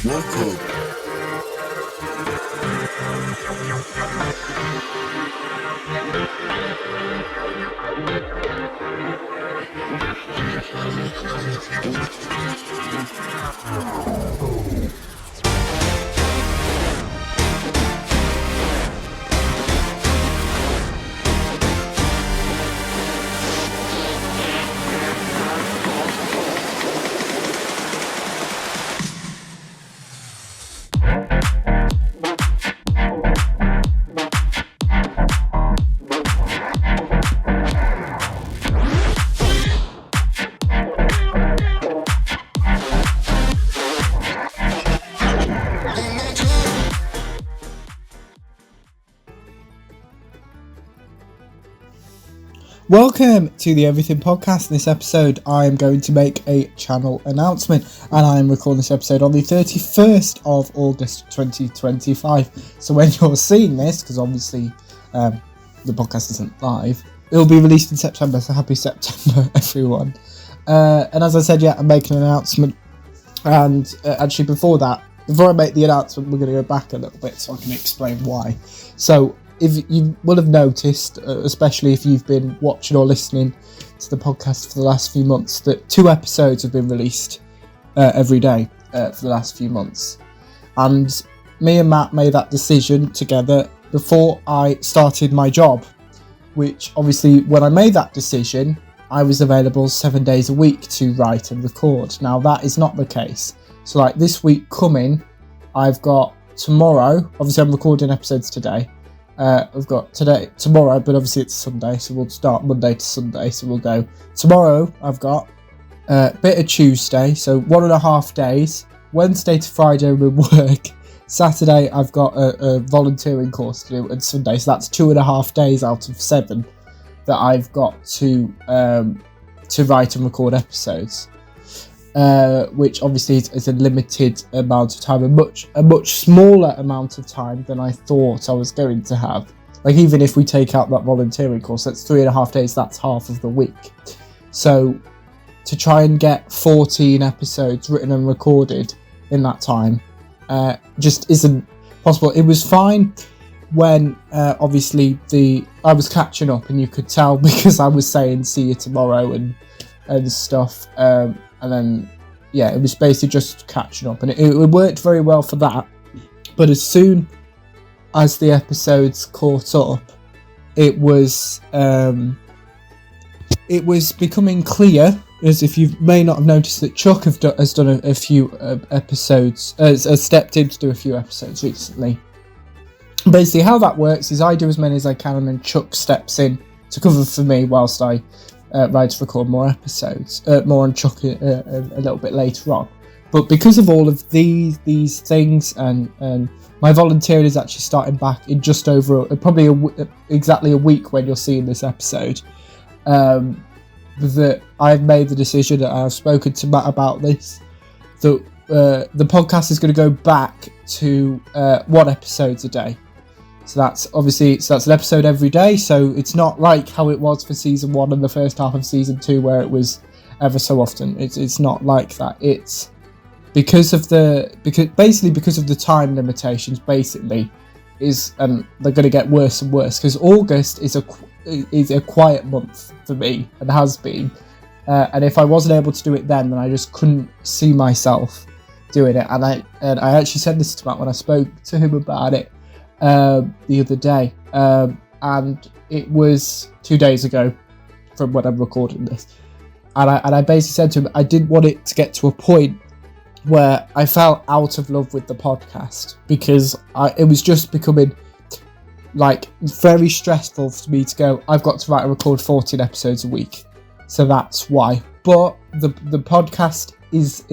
Welcome. Welcome to the Everything Podcast. In this episode, I am going to make a channel announcement, and I am recording this episode on the 31st of August 2025. So when you're seeing this, because obviously the podcast isn't live, it will be released in September, so happy September, everyone. And as I said, I'm making an announcement, and actually before I make the announcement, we're going to go back a little bit so I can explain why. So if you will have noticed, especially if you've been watching or listening to the podcast for the last few months, that 2 episodes have been released every day for the last few months. And me and Matt made that decision together before I started my job, which obviously when I made that decision, I was available 7 days a week to write and record. Now that is not the case. So like this week coming, I've got tomorrow, obviously I'm recording episodes today. I've got tomorrow, but obviously it's Sunday, so we'll start Monday to Sunday. So we'll go tomorrow. I've got a bit of Tuesday, so 1.5 days. Wednesday to Friday we work. Saturday I've got a volunteering course to do, and Sunday, so that's 2.5 days out of 7 that I've got to write and record episodes. Which obviously is a limited amount of time, a much smaller amount of time than I thought I was going to have. Like even if we take out that volunteering course, that's 3.5 days, that's half of the week. So to try and get 14 episodes written and recorded in that time just isn't possible. It was fine when obviously I was catching up, and you could tell because I was saying see you tomorrow and stuff. And then, it was basically just catching up, and it worked very well for that. But as soon as the episodes caught up, it was becoming clear, as if you may not have noticed, that Chuck has done a few episodes, has stepped in to do a few episodes recently. Basically, how that works is I do as many as I can, and then Chuck steps in to cover for me whilst I write to record more episodes. More on Chuck a little bit later on. But because of all of these things, and my volunteering is actually starting back in just over exactly a week when you're seeing this episode, that I've made the decision, and I've spoken to Matt about this, that the podcast is going to go back to 1 episode a day. So that's an episode every day. So it's not like how it was for season 1 and the first half of season 2, where it was ever so often. It's not like that. It's because of the time limitations. Basically, and they're going to get worse and worse, because August is a quiet month for me, and has been. And if I wasn't able to do it then I just couldn't see myself doing it. And I actually said this to Matt when I spoke to him about it the other day, and it was 2 days ago from when I'm recording this, and I basically said to him I didn't want it to get to a point where I fell out of love with the podcast, because it was just becoming like very stressful for me to go, I've got to write and record 14 episodes a week. So that's why. But the podcast is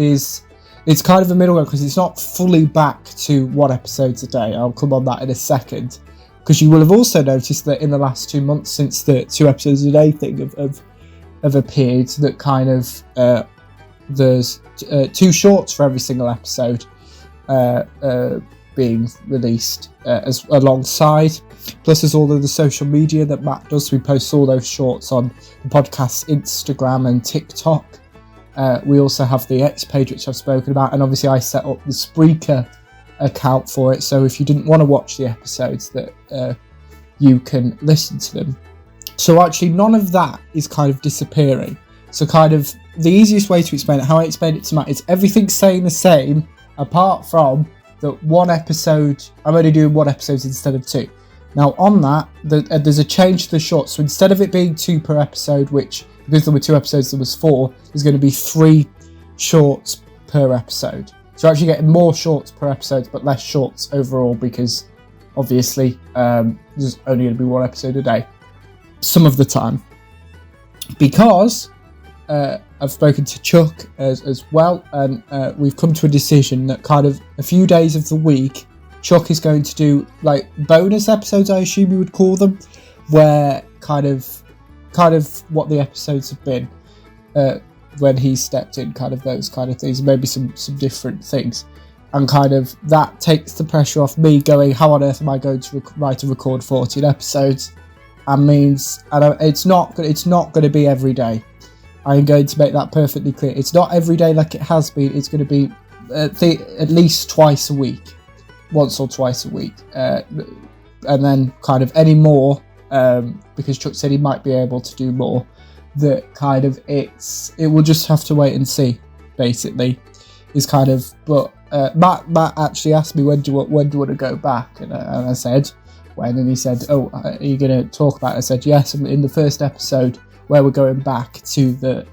it's kind of a middle ground, because it's not fully back to 1 episode a day. I'll come on that in a second, because you will have also noticed that in the last 2 months, since the 2 episodes a day thing have appeared, that kind of there's 2 shorts for every single episode being released as alongside. Plus there's all of the social media that Matt does. We post all those shorts on the podcast's Instagram and TikTok. We also have the X page, which I've spoken about, and obviously I set up the Spreaker account for it, so if you didn't want to watch the episodes, that you can listen to them. So actually none of that is kind of disappearing. So kind of the easiest way to explain it, how I explained it to Matt, is everything's staying the same apart from the one episode. I'm only doing one episode instead of two. Now on that, there's a change to the shorts. So instead of it being 2 per episode, which because there were 2 episodes, there was 4, there's going to be 3 shorts per episode. So you're actually getting more shorts per episode, but less shorts overall, because obviously there's only going to be 1 episode a day some of the time. Because I've spoken to Chuck as well, and we've come to a decision that kind of a few days of the week, Chuck is going to do like bonus episodes, I assume you would call them, where kind of what the episodes have been when he stepped in, kind of those kind of things, maybe some different things, and kind of that takes the pressure off me going, how on earth am I going to write and record 14 episodes? And means, and it's not going to be every day. I'm going to make that perfectly clear. It's not every day like it has been. It's going to be at least twice a week, once or twice a week, and then kind of any more, because Chuck said he might be able to do more. That kind of it will just have to wait and see. Basically, is kind of. But Matt actually asked me when do you want to go back, and I said when, and he said, "Oh, are you going to talk about it?" I said yes. In the first episode, where we're going back to the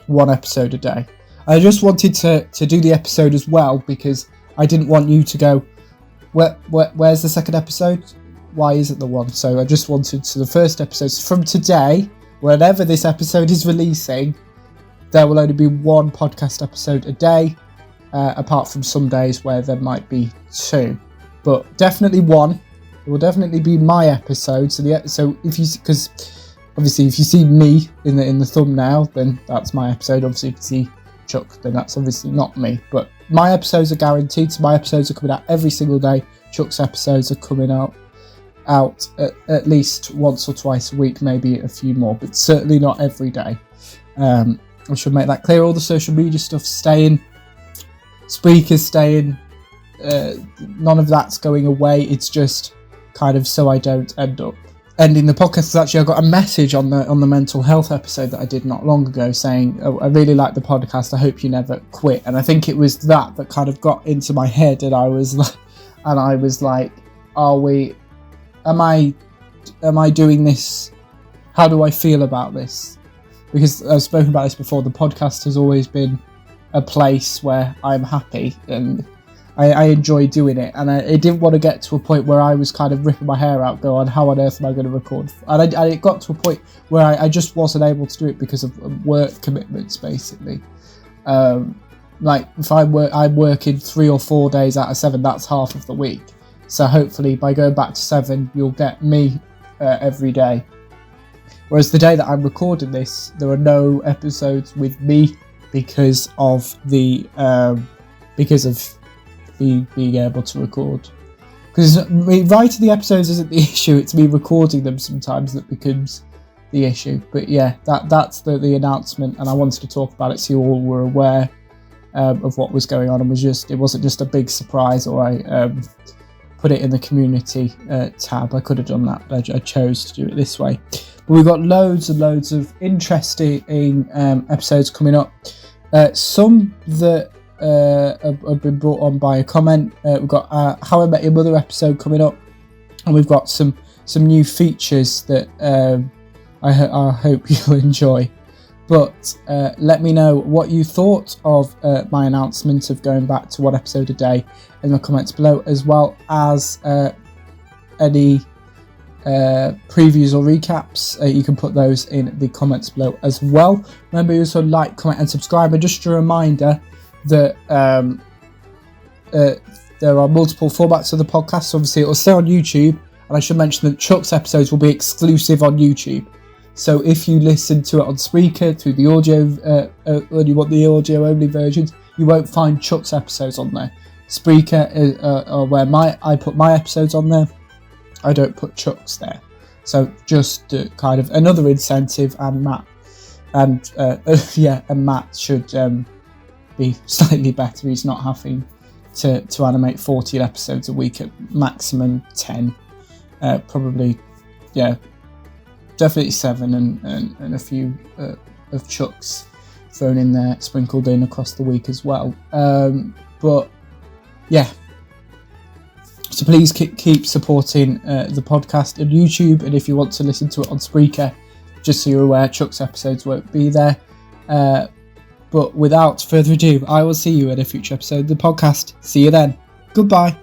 1 episode a day. I just wanted to do the episode as well, because I didn't want you to go, where's the second episode? Why isn't the one? So I just wanted to the first episode. From today, whenever this episode is releasing, there will only be 1 podcast episode a day, apart from some days where there might be 2. But definitely 1. It will definitely be my episode. So if you, because obviously, if you see me in the thumbnail, then that's my episode. Obviously, if you see Chuck, then that's obviously not me. But my episodes are guaranteed. So my episodes are coming out every single day. Chuck's episodes are coming out at least once or twice a week, maybe a few more, but certainly not every day. I should make that clear. All the social media stuff staying, Spreaker's staying. None of that's going away. It's just kind of so I don't end up ending the podcast. Actually, I got a message on the mental health episode that I did not long ago saying, "Oh, I really like the podcast. I hope you never quit." And I think it was that kind of got into my head, and I was like, am I doing this? How do I feel about this? Because I've spoken about this before. The podcast has always been a place where I'm happy and I enjoy doing it, and I didn't want to get to a point where I was kind of ripping my hair out, going, how on earth am I going to record? And it got to a point where I just wasn't able to do it because of work commitments, basically. Like if I'm working 3 or 4 days out of 7, that's half of the week. So hopefully by going back to 7, you'll get me every day. Whereas the day that I'm recording this, there are no episodes with me because of being able to record. Because me writing the episodes isn't the issue, it's me recording them sometimes that becomes the issue. But yeah, that's the announcement, and I wanted to talk about it so you all were aware of what was going on, and it wasn't just a big surprise, or I put it in the community tab. I could have done that, but I chose to do it this way. But we've got loads and loads of interesting episodes coming up. Some that have been brought on by a comment. We've got How I Met Your Mother episode coming up, and we've got some new features that I hope you'll enjoy. But let me know what you thought of my announcement of going back to 1 episode a day in the comments below, as well as any previews or recaps. You can put those in the comments below as well. Remember, you also like, comment and subscribe. And just a reminder that there are multiple formats of the podcast. So obviously it will stay on YouTube, and I should mention that Chuck's episodes will be exclusive on YouTube. So if you listen to it on Spreaker through the audio, when you want the audio only versions, you won't find Chuck's episodes on there. Spreaker is where I put my episodes on there. I don't put Chuck's there. So just kind of another incentive, and Matt And and Matt should be slightly better. He's not having to animate 14 episodes a week, at maximum 10. Probably, definitely 7 and a few of Chuck's thrown in there, sprinkled in across the week as well. But yeah, so please keep supporting the podcast on YouTube, and if you want to listen to it on Spreaker, just so you're aware, Chuck's episodes won't be there. But without further ado, I will see you at a future episode of the podcast. See you then. Goodbye.